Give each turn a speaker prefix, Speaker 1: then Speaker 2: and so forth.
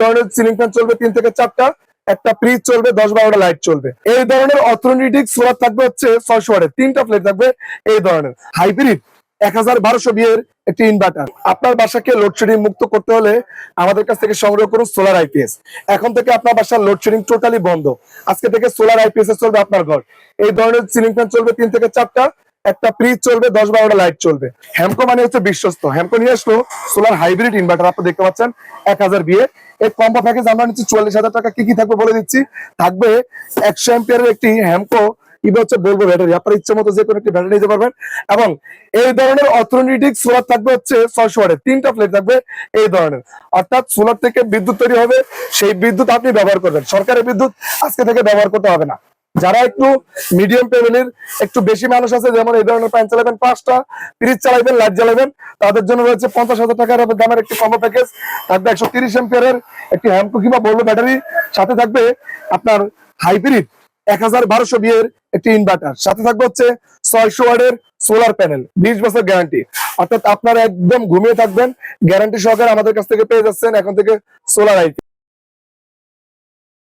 Speaker 1: ধরনের ceiling fan চলবে 3 থেকে 4টা, একটা ফ্রিজ চলবে, 10-12টা লাইট চলবে। এই ধরনের অর্থনৈতিক সোলার থাকবে হচ্ছে 600 ওয়াটের, 3টা প্লেট থাকবে। এই ধরনের হাইব্রিড 1200 বিয়ের একটি ইনভার্টার। আপনার বাসাকে লোডশেডিং মুক্ত করতে হলে আমাদের কাছ থেকে সংগ্রহ করুন সোলার আইপিএস। এখন থেকে আপনার বাসার লোডশেডিং টোটালি বন্ধ। আজকে থেকে সোলার আইপিএস চলবে আপনার ঘর। এই ধরনের সিলিং ফ্যান চলবে 3 থেকে 4টা, একটা ফ্রিজ চলবে, 10-12টা লাইট চলবে। হ্যামকো মানে হচ্ছে বিশ্বস্ত। হ্যামকো নিয়ে আসলো সোলার হাইব্রিড ইনভার্টার। আপনি দেখতে পাচ্ছেন 1000 বিয়ে। এই কম্বো প্যাকেজ আমরা নিচ্ছি 44,000 টাকা। কি কি থাকবে বলে দিচ্ছি। থাকবে 100 অ্যাম্পিয়ারের একটি হ্যামকো হচ্ছে বলবো ব্যাটারি। আপনার ইচ্ছে মতো যে কোনো একটি ব্যাটারি নিতে পারবেন। এবং এই ধরনের অর্থনৈতিক সোলার থাকবে হচ্ছে 600 ওয়াটের, 3টা প্লেট থাকবে। এই ধরনের অর্থাৎ সোলার থেকে বিদ্যুৎ তৈরি হবে, সেই বিদ্যুৎ আপনি ব্যবহার করবেন। সরকারের বিদ্যুৎ আজকে থেকে ব্যবহার করতে হবে না। যারা একটু মিডিয়াম ফ্যামিলির একটু বেশি মানুষ আছে, যেমন এই ধরনের ফ্যান চালাবেন 5টা, ফ্রিজ চালাবেন, লাইট জ্বালাবেন, তাদের জন্য রয়েছে 50,000 টাকার দামের একটি কম্বো প্যাকেজ। থাকবে 130 অ্যাম্পিয়ারের একটি হ্যামকো কিংবা বলবো ব্যাটারি। সাথে থাকবে আপনার হাইব্রিড 1200 বিয়ের একটি ইনভার্টার। সাথে থাকবে হচ্ছে 600 ওয়াটের সোলার প্যানেল, 20 বছর গ্যারান্টি। অর্থাৎ আপনারা একদম ঘুমিয়ে থাকবেন, গ্যারান্টি সহকারে আমাদের কাছ থেকে পেয়ে যাচ্ছেন এখন থেকে সোলার আইপি।